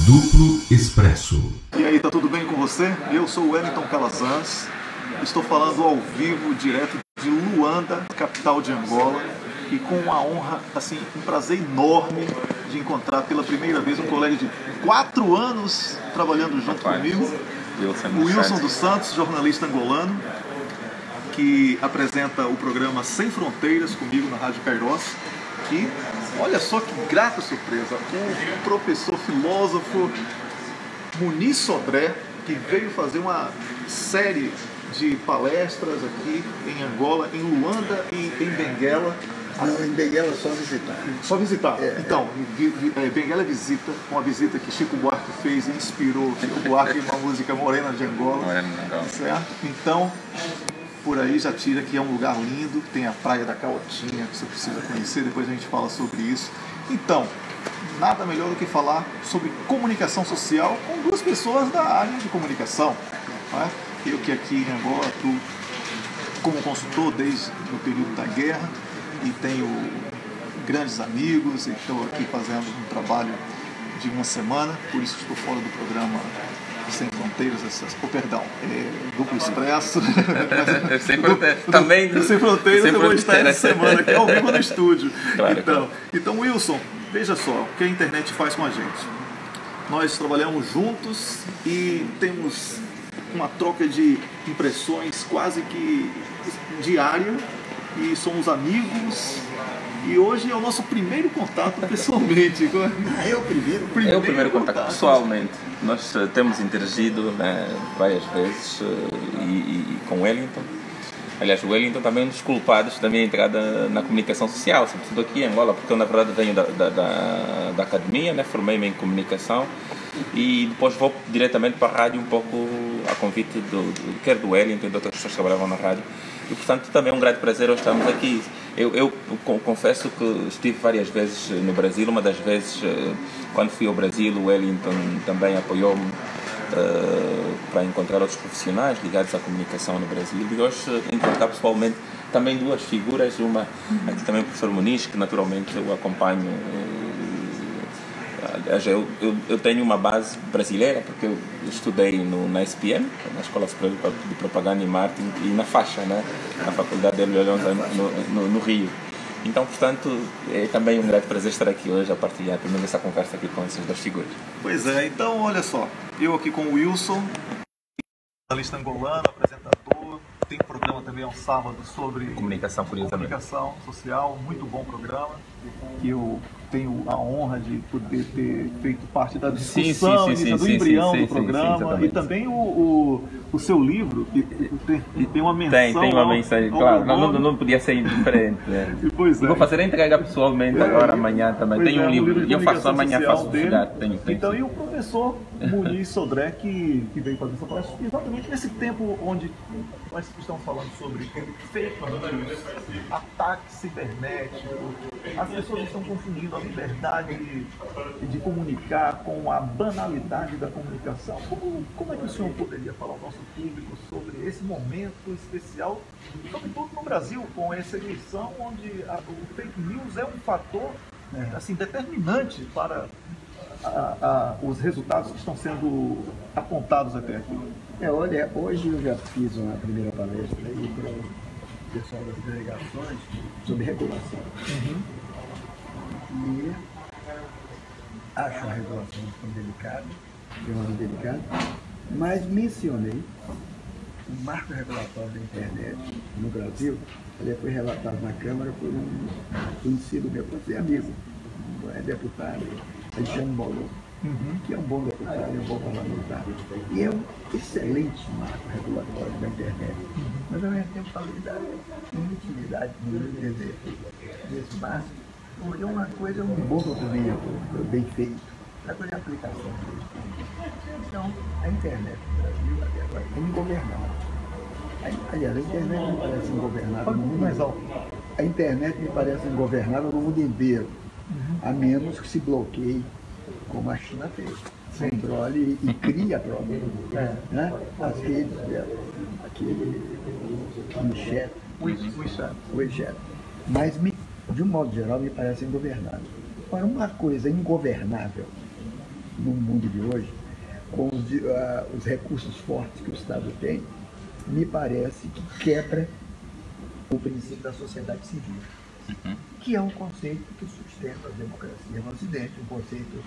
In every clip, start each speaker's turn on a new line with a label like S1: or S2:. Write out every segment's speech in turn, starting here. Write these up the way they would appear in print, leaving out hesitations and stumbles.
S1: Duplo Expresso.
S2: E aí, tá tudo bem com você? Eu sou o Wellington Calazans. Estou falando ao vivo, direto de Luanda, capital de Angola, e com uma honra, assim, um prazer enorme de encontrar pela primeira vez um colega de 4 anos trabalhando junto comigo, o Wilson dos Santos, jornalista angolano, que apresenta o programa Sem Fronteiras comigo na Rádio Kairos. E olha só que grata surpresa, o professor filósofo Muniz Sodré, que veio fazer uma série de palestras aqui em Angola, em Luanda e em Benguela.
S3: Não, em Benguela é só visitar.
S2: Só visitar. Então, Benguela visita, uma visita que Chico Buarque fez e inspirou Chico Buarque na música Morena de Angola.
S4: Morena de Angola.
S2: Certo? Então, por aí já tira que é um lugar lindo, tem a Praia da Caotinha, que você precisa conhecer, depois a gente fala sobre isso. Então, nada melhor do que falar sobre comunicação social com duas pessoas da área de comunicação. Né? Eu que aqui em Angola atuo como consultor desde o período da guerra e tenho grandes amigos e estou aqui fazendo um trabalho de uma semana, por isso estou fora do programa Sem Fronteiras, Duplo Expresso.
S4: Sem Fronteiras. Também.
S2: Sem Fronteiras, eu vou estar essa semana aqui ao vivo no estúdio.
S4: Claro,
S2: então, Wilson, veja só o que a internet faz com a gente. Nós trabalhamos juntos e temos uma troca de impressões quase que diária e somos amigos. E hoje é o nosso primeiro contato pessoalmente.
S3: É o primeiro?
S4: É o primeiro contato pessoalmente. Nós temos interagido, né, várias vezes e com o Wellington. Aliás, o Wellington também é um dos culpados da minha entrada na comunicação social, sobretudo aqui em Angola, porque eu na verdade venho da academia, né, formei-me em comunicação e depois vou diretamente para a rádio um pouco a convite quer do Wellington e de outras pessoas que trabalhavam na rádio. E, portanto, também é um grande prazer hoje estarmos aqui. Eu confesso que estive várias vezes no Brasil. Uma das vezes, quando fui ao Brasil, o Wellington também apoiou-me para encontrar outros profissionais ligados à comunicação no Brasil. E hoje encontrar pessoalmente também duas figuras. Uma aqui também o professor Muniz, que naturalmente eu acompanho. Eu tenho uma base brasileira, porque eu estudei na SPM, na Escola Superior de Propaganda e Marketing, e na Faixa, né? Na Faculdade de Olhões no Rio. Então, portanto, é também um grande prazer estar aqui hoje a partilhar pelo menos essa conversa aqui com essas duas figuras.
S2: Pois é, então olha só, eu aqui com o Wilson, jornalista angolano, apresentador, tem programa também aos sábados sobre
S4: comunicação
S2: social, muito bom programa, que eu tenho a honra de poder ter feito parte da discussão, do embrião do programa, e também o seu livro, que tem uma menção.
S4: Tem uma mensagem, claro, não podia ser diferente. Né?
S2: Pois é.
S4: Vou fazer a entrega pessoalmente agora, amanhã também. Tem um livro e eu faço amanhã, faço chegar.
S2: Então, e o professor Muniz Sodré, que veio fazer essa palestra exatamente nesse tempo onde nós estamos falando sobre fake news, ataque cibernético. As pessoas estão confundindo a liberdade de comunicar com a banalidade da comunicação. Como é que o senhor poderia falar ao nosso público sobre esse momento especial, sobretudo no Brasil, com essa eleição onde o fake news é um fator assim, determinante para os resultados que estão sendo apontados até aqui?
S3: Olha, hoje eu já fiz uma primeira palestra aí para o pessoal das delegações sobre regulação. E acho a regulação muito delicada, mas mencionei o marco regulatório da internet no Brasil. Ele foi relatado na Câmara por um conhecido meu, por ser amigo, deputado Alexandre Molon, que é um bom deputado, é um bom parlamentar. E é um excelente marco regulatório da internet. Mas ao mesmo tempo falei da inutilidade desse marco, porque uma coisa é um bom documento, bem feito, outra coisa é a aplicação. Então, a internet no Brasil até agora é ingovernável. Aliás, a internet me parece ingovernável no mundo mais alto. A internet me parece ingovernável no mundo inteiro, a menos que se bloqueie, como a China fez. Controle e cria a própria. Né? As redes dela, aquele WeChat. Mas, de um modo geral, me parece ingovernável. Para uma coisa ingovernável, no mundo de hoje, com os recursos fortes que o Estado tem, me parece que quebra o princípio da sociedade civil, que é um conceito que sustenta a democracia no Ocidente, um conceito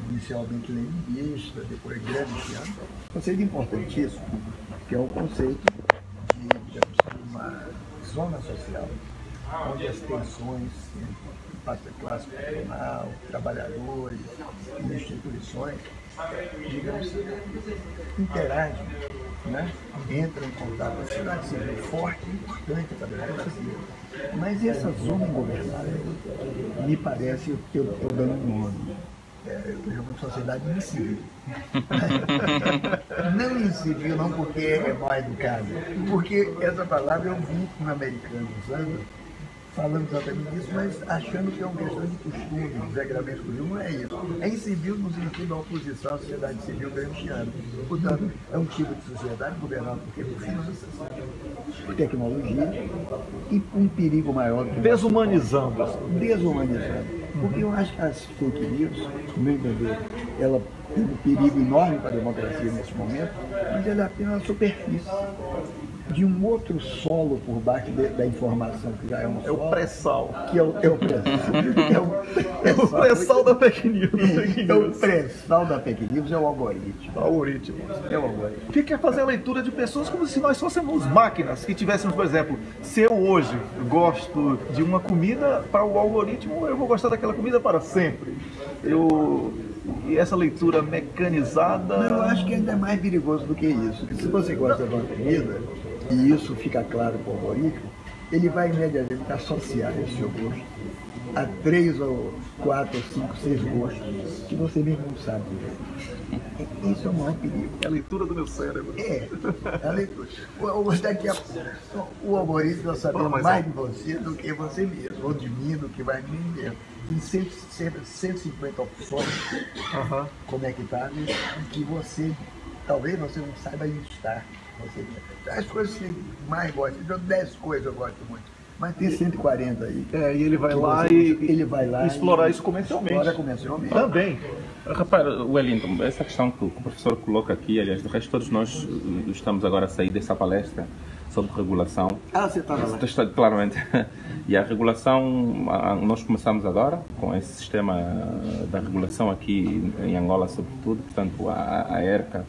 S3: inicialmente leninista, depois gramsciano, um conceito importantíssimo, que é o conceito de, digamos, uma zona social, onde as tensões entre classe patronal, trabalhadores e instituições, digamos, interagem, né? Entram em contato. A sociedade civil forte e importante para a democracia. Mas essa zona ingovernável, me parece, eu estou dando um nome, eu chamo de sociedade incivil. Não incivil, não porque é mal educado, porque essa palavra eu vi um americano usando, falando exatamente disso, mas achando que é uma questão de costume, de regramento civil. Não é isso. É incivil no sentido da oposição à sociedade civil gramsciana. Portanto, é um tipo de sociedade governada por finanças, por tecnologia e um perigo maior do que
S2: Desumanizando.
S3: Desumanizando. Porque eu acho que as fake news, no meu entender, ela tem um perigo enorme para a democracia nesse momento, mas ela é apenas a superfície de um outro solo por baixo da informação, que já é um solo.
S2: É o pré-sal.
S3: Que é o pré-sal.
S2: É o pré-sal da fake news.
S3: É o pré-sal da fake news, é o algoritmo.
S2: Algoritmo.
S3: É o algoritmo.
S2: O que é fazer a leitura de pessoas como se nós fôssemos máquinas, que tivéssemos, por exemplo, se eu hoje gosto de uma comida, para o algoritmo eu vou gostar daquela comida para sempre. E essa leitura mecanizada...
S3: Mas eu acho que ainda é mais perigoso do que isso. Porque se você gosta de uma comida, e isso fica claro para o algoritmo, ele vai imediatamente associar esse seu gosto a 3 ou 4 ou 5, 6 gostos que você mesmo não sabe. Isso é o maior perigo.
S2: É a leitura do meu cérebro.
S3: É a leitura. O algoritmo vai saber mais de você do que você mesmo, ou de mim, do que vai de mim mesmo. Tem 150 opções conectadas que você, talvez você não saiba listar. As coisas que mais gosta, 10 coisas eu gosto muito, mas tem 140 aí.
S2: E ele vai lá e explorar isso comercialmente.
S3: Explora comercialmente.
S2: Também.
S4: Repara, Wellington, essa questão que o professor coloca aqui, aliás, do resto todos nós estamos agora a sair dessa palestra sobre regulação.
S3: Você estava lá.
S4: Claramente. E a regulação, nós começamos agora com esse sistema da regulação aqui em Angola, sobretudo, portanto, a ERCA,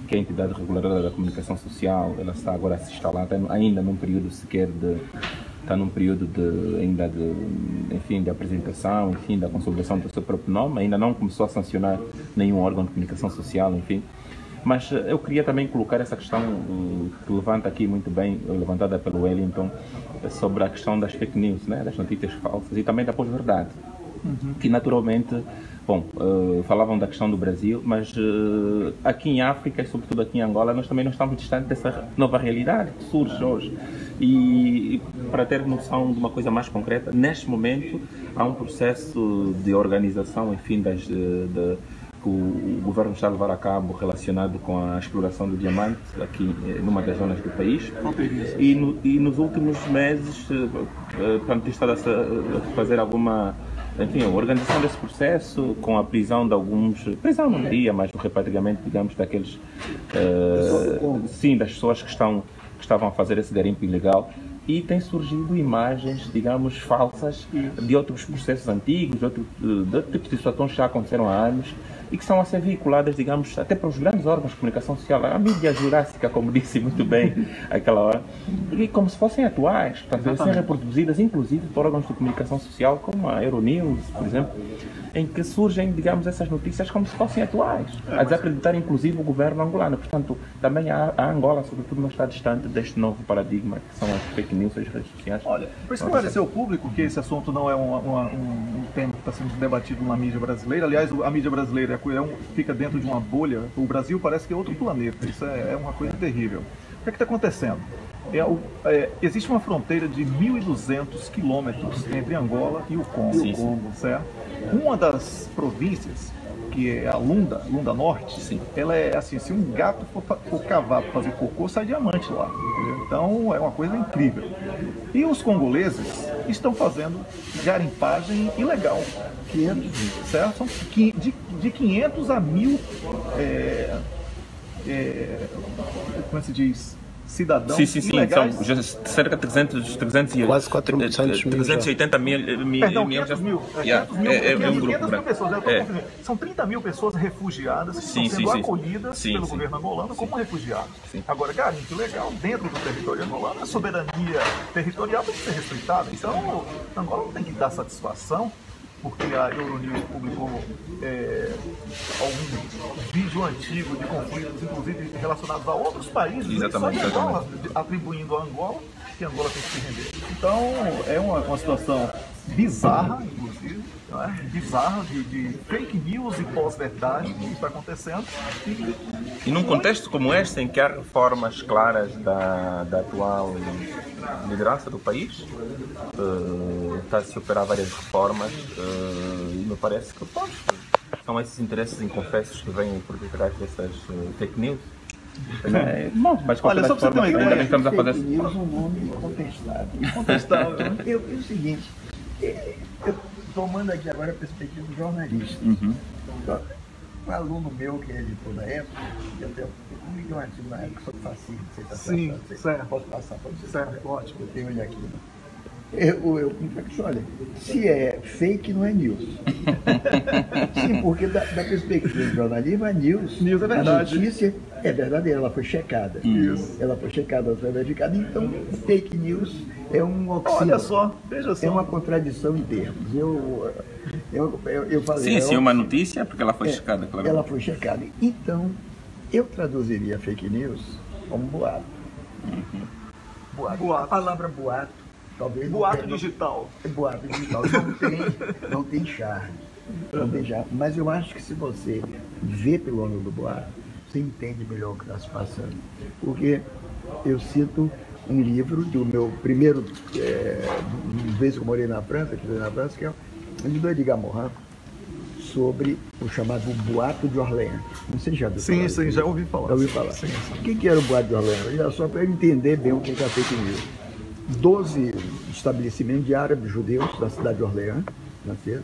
S4: que é a entidade reguladora da comunicação social, ela está agora a se instalar, ainda num período sequer está num período de apresentação, enfim, da consolidação do seu próprio nome, ainda não começou a sancionar nenhum órgão de comunicação social, enfim. Mas eu queria também colocar essa questão que levanta aqui muito bem, levantada pelo Wellington, sobre a questão das fake news, né, das notícias falsas e também da pós-verdade, que naturalmente, falavam da questão do Brasil, mas aqui em África e sobretudo aqui em Angola nós também não estamos distantes dessa nova realidade que surge hoje. E para ter noção de uma coisa mais concreta, neste momento há um processo de organização, enfim, que o governo está a levar a cabo relacionado com a exploração do diamante aqui numa das zonas do país. E nos últimos meses, tem estado a fazer alguma, enfim, a organização desse processo com a prisão de alguns, prisão não diria, mas o repatriamento, digamos, daqueles, das pessoas que estavam a fazer esse garimpo ilegal. E tem surgido imagens, digamos, falsas de outros processos antigos, de outro tipo de situações que já aconteceram há anos e que são a ser veiculadas, digamos, até para os grandes órgãos de comunicação social, a mídia jurássica, como disse muito bem aquela hora, e como se fossem atuais, portanto, serem reproduzidas, inclusive, por órgãos de comunicação social, como a Euronews, por exemplo, em que surgem, digamos, essas notícias como se fossem atuais, a desacreditar, inclusive, o governo angolano. Portanto, também a Angola, sobretudo, não está distante deste novo paradigma, que são as fake news e as redes sociais.
S2: Olha, para esclarecer ao público que esse assunto não é um tema que está sendo debatido na mídia brasileira. Aliás, a mídia brasileira fica dentro de uma bolha. O Brasil parece que é outro planeta. Isso é uma coisa terrível. O que é que está acontecendo? Existe uma fronteira de 1.200 quilômetros entre Angola e o Congo, certo? Uma das províncias, que é a Lunda Norte, ela é assim, se um gato for cavar para fazer cocô, sai diamante lá. Entendeu? Então é uma coisa incrível. E os congoleses estão fazendo garimpagem ilegal. Certo? São de de 500 a 1000, como se diz, cidadãos
S4: sim,
S2: ilegais.
S4: são já cerca de 300 e
S1: Quase 400 mil
S4: 380 mil.
S2: Perdão, 500 mil.
S4: Yeah,
S2: 500 mil,
S4: é um grupo
S2: 500 mil
S4: grande.
S2: pessoas. Eu tô confundindo. São 30 mil pessoas refugiadas que estão sendo acolhidas pelo governo angolano como refugiados.
S4: Sim.
S2: Agora, garimpo ilegal dentro do território angolano, a soberania territorial tem que ser respeitada. Então, Angola não tem que dar satisfação porque a Euronews publicou algum vídeo antigo de conflitos, inclusive relacionados a outros países,
S4: Exatamente,
S2: só de Angola, atribuindo a Angola que Angola tem que se render. Então, é uma situação bizarra, inclusive, não é? Bizarra de fake news e pós-verdade que está acontecendo.
S4: E num contexto como este, em que há reformas claras da atual liderança do país, está a se operar várias reformas, e me parece que são esses interesses inconfessos que vêm por detrás dessas fake news. Bom, mas
S2: olha, só para você ter uma ideia,
S4: ainda bem que estamos a fazer
S3: Fake news é um nome contestável.
S2: Contestável.
S3: É o seguinte, eu tomando aqui agora a perspectiva do jornalista. Um aluno meu que é editor da época, que até publicou um artigo na época sobre fascismo, não sei se está
S2: Sim, certo.
S3: Posso passar para você?
S2: Certo.
S3: Ótimo, eu tenho ele aqui. Eu olha, se é fake, não é news. Sim, porque da perspectiva do jornalismo, a news
S2: É verdade.
S3: a notícia é verdadeira, ela foi checada.
S2: Isso.
S3: Ela foi checada, ela foi verificada. Então, fake news é um oxímoron.
S2: Olha só, veja só.
S3: É uma contradição em termos. Eu falei.
S4: Sim, uma notícia, porque ela foi checada, claro.
S3: Ela foi checada. Então, eu traduziria fake news como boato. Boato. A palavra boato, talvez.
S2: Boato digital.
S3: Boato digital. Não tem charme. Não tem charme. Mas eu acho que se você vê pelo ângulo do boato, você entende melhor o que está se passando. Porque eu cito um livro do meu primeiro, vez que eu morei na França, que é um livro do Edgar Morin, sobre o chamado Boato de Orléans. Não sei se já viu falar.
S2: Sim, já ouvi falar.
S3: Já ouvi falar.
S2: Sim.
S3: O que era o Boato de Orléans? Era só para eu entender bem o que é fake news. 12 estabelecimentos de árabes judeus da cidade de Orléans, nasceram.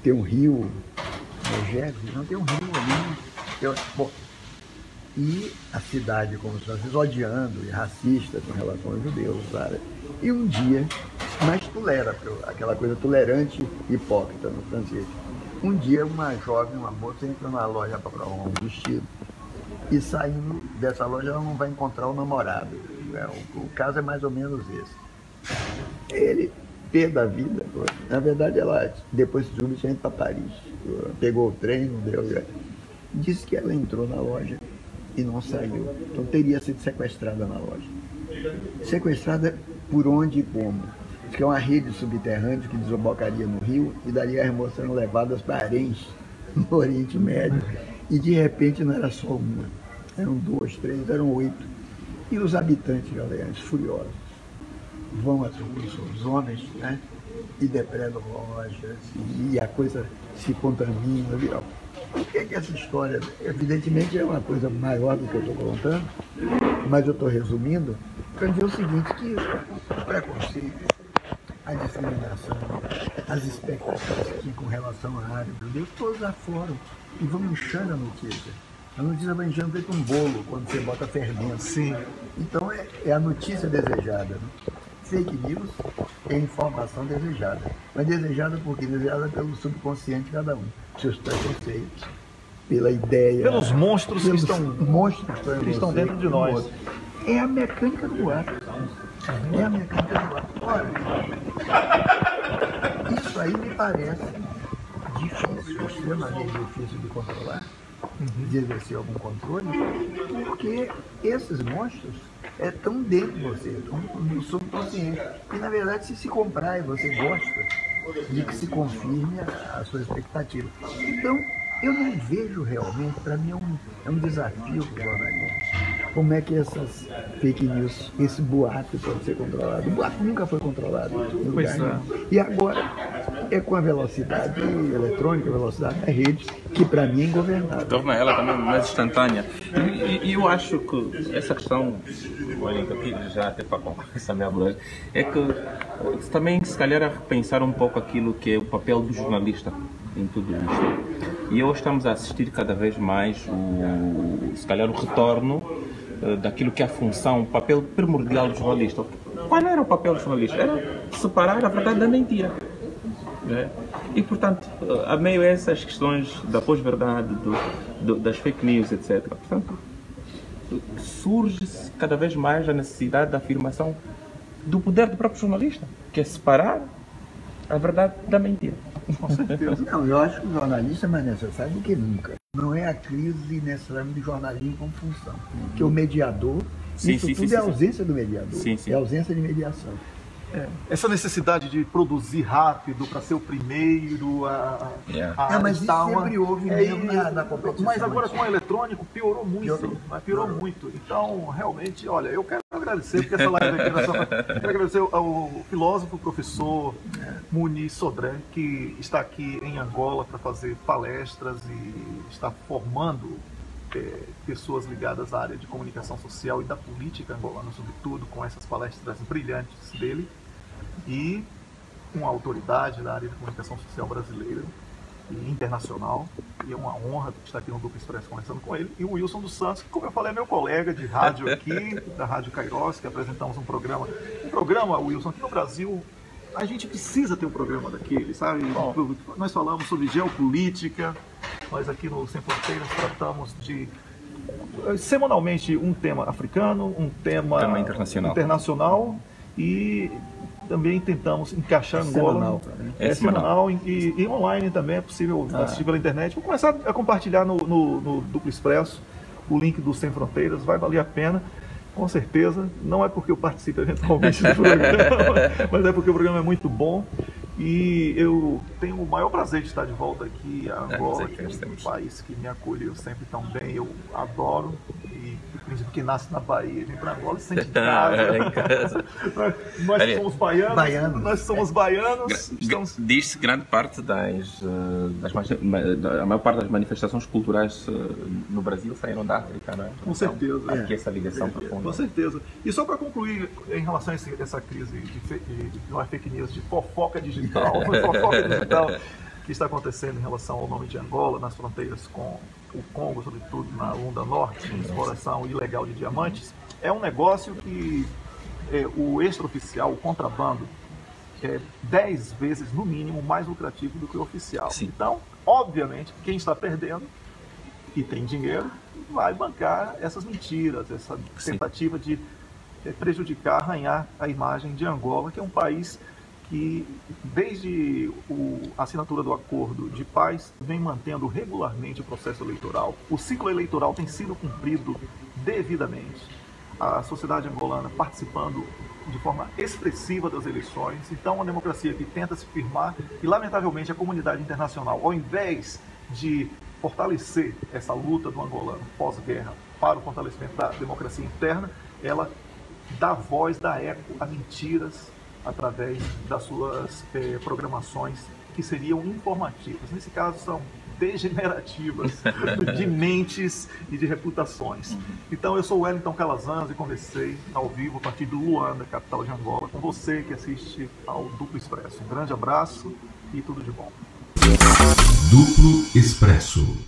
S3: Tem um rio, não tem um rio ali. Bom, e a cidade, como os franceses, odiando e racista com relação aos judeus, sabe? E um dia, mas aquela coisa tolerante e hipócrita no francês. Um dia, uma jovem, uma moça, entra na loja para provar um vestido e saindo dessa loja ela não vai encontrar o namorado. O caso é mais ou menos esse. Ele, pé da vida, na verdade ela, depois de tudo, tinha ido para Paris. Pegou o trem, não deu. Disse que ela entrou na loja e não saiu. Então teria sido sequestrada na loja. Sequestrada por onde e como? Que é uma rede subterrânea que desembocaria no rio e daí as moças eram levadas para Haréns, no Oriente Médio. E de repente não era só uma, eram 2, 3, eram 8. E os habitantes de Orléans, furiosos, vão às ruas, os homens, né? E depredam lojas, e a coisa se contamina, viu? O que é que essa história, evidentemente é uma coisa maior do que eu estou contando, mas eu estou resumindo para dizer o seguinte, que o preconceito, a discriminação, as expectativas aqui com relação à área do Deus, todos afloram e vão inchando a notícia. A notícia vai inchando feito um bolo quando você bota fermento.
S2: Sim.
S3: Então é a notícia desejada. Né? Fake news é informação desejada. Mas desejada por quê? Desejada pelo subconsciente de cada um. Seus preconceitos, pela ideia.
S2: Pelos monstros que estão
S3: você,
S2: dentro de nós.
S3: É a mecânica do ato. É a mecânica do ato. Olha, isso aí me parece difícil, extremamente difícil de controlar, de exercer algum controle, porque esses monstros estão dentro de você, estão no subconsciente. E na verdade, se comprar e você gosta de que se confirme a sua expectativa. Então, eu não vejo realmente, para mim é um desafio para o jornalismo. Como é que essas fake news, esse boato pode ser controlado? O boato nunca foi controlado.
S2: Pois é.
S3: E agora é com a velocidade eletrônica, a velocidade da rede, que para mim é ingovernável.
S4: Torna ela também mais instantânea. E eu acho que essa questão, aqui já até para essa minha abordagem, é que também se calhar a repensar um pouco aquilo que é o papel do jornalista em tudo isto. E hoje estamos a assistir cada vez mais, se calhar, o retorno daquilo que é a função, o papel primordial do jornalista. Qual era o papel do jornalista? Era separar a verdade da mentira. Né? E, portanto, a meio a essas questões da pós-verdade, das fake news, etc., portanto, surge cada vez mais a necessidade da afirmação do poder do próprio jornalista, que é separar a verdade da mentira.
S2: Com certeza.
S3: Não, eu acho que o jornalista é mais necessário do que nunca. Não é a crise necessariamente do jornalismo como função. Que o mediador, isso tudo é a ausência do mediador, é a ausência de mediação.
S2: Essa necessidade de produzir rápido para ser o primeiro
S3: mas isso sempre houve mesmo na competição.
S2: Mas agora com o eletrônico piorou muito. Piorou muito. Então, realmente, olha, eu quero agradecer, porque essa live aqui quero agradecer ao filósofo, professor Muniz Sodré, que está aqui em Angola para fazer palestras e está formando pessoas ligadas à área de comunicação social e da política angolana, sobretudo, com essas palestras brilhantes dele, e uma autoridade da área de comunicação social brasileira e internacional, e é uma honra estar aqui no Duplo Expresso conversando com ele, e o Wilson dos Santos, que, como eu falei, é meu colega de rádio aqui, da Rádio Kairos, que apresentamos um programa, Wilson, aqui no Brasil. A gente precisa ter um programa daquele, sabe? Nós falamos sobre geopolítica, nós aqui no Sem Fronteiras tratamos de, semanalmente, um tema africano, um tema internacional e também tentamos encaixar Angola. Semanal e online também é possível assistir pela internet. Vou começar a compartilhar no Duplo Expresso o link do Sem Fronteiras, vai valer a pena. Com certeza, não é porque eu participo eventualmente do programa, mas é porque o programa é muito bom e eu tenho o maior prazer de estar de volta aqui a Angola, que é um país que me acolheu sempre tão bem, eu adoro, e o príncipe que nasce na Bahia vem para Angola e se sente em casa. Nós somos baianos, nós somos baianos.
S4: Diz-se que grande parte a maior parte das manifestações culturais no Brasil saíram da África, não é?
S2: Com certeza.
S4: Aqui essa ligação profunda.
S2: Com certeza. E só para concluir em relação a essa crise não é fake news, de fofoca digital, que está acontecendo em relação ao nome de Angola, nas fronteiras com o Congo, sobretudo na Lunda Norte, exploração ilegal de diamantes, é um negócio que o extraoficial, o contrabando, é 10 vezes, no mínimo, mais lucrativo do que o oficial. Sim. Então, obviamente, quem está perdendo e tem dinheiro vai bancar essas mentiras, essa tentativa de prejudicar, arranhar a imagem de Angola, que é um país que, desde a assinatura do acordo de paz, vem mantendo regularmente o processo eleitoral. O ciclo eleitoral tem sido cumprido devidamente. A sociedade angolana participando de forma expressiva das eleições. Então, uma democracia que tenta se firmar e, lamentavelmente, a comunidade internacional, ao invés de fortalecer essa luta do angolano pós-guerra para o fortalecimento da democracia interna, ela dá voz, dá eco a mentiras através das suas programações que seriam informativas. Nesse caso, são degenerativas de mentes e de reputações. Então, eu sou o Wellington Calazans e conversei ao vivo a partir de Luanda, capital de Angola, com você que assiste ao Duplo Expresso. Um grande abraço e tudo de bom.
S1: Duplo Expresso.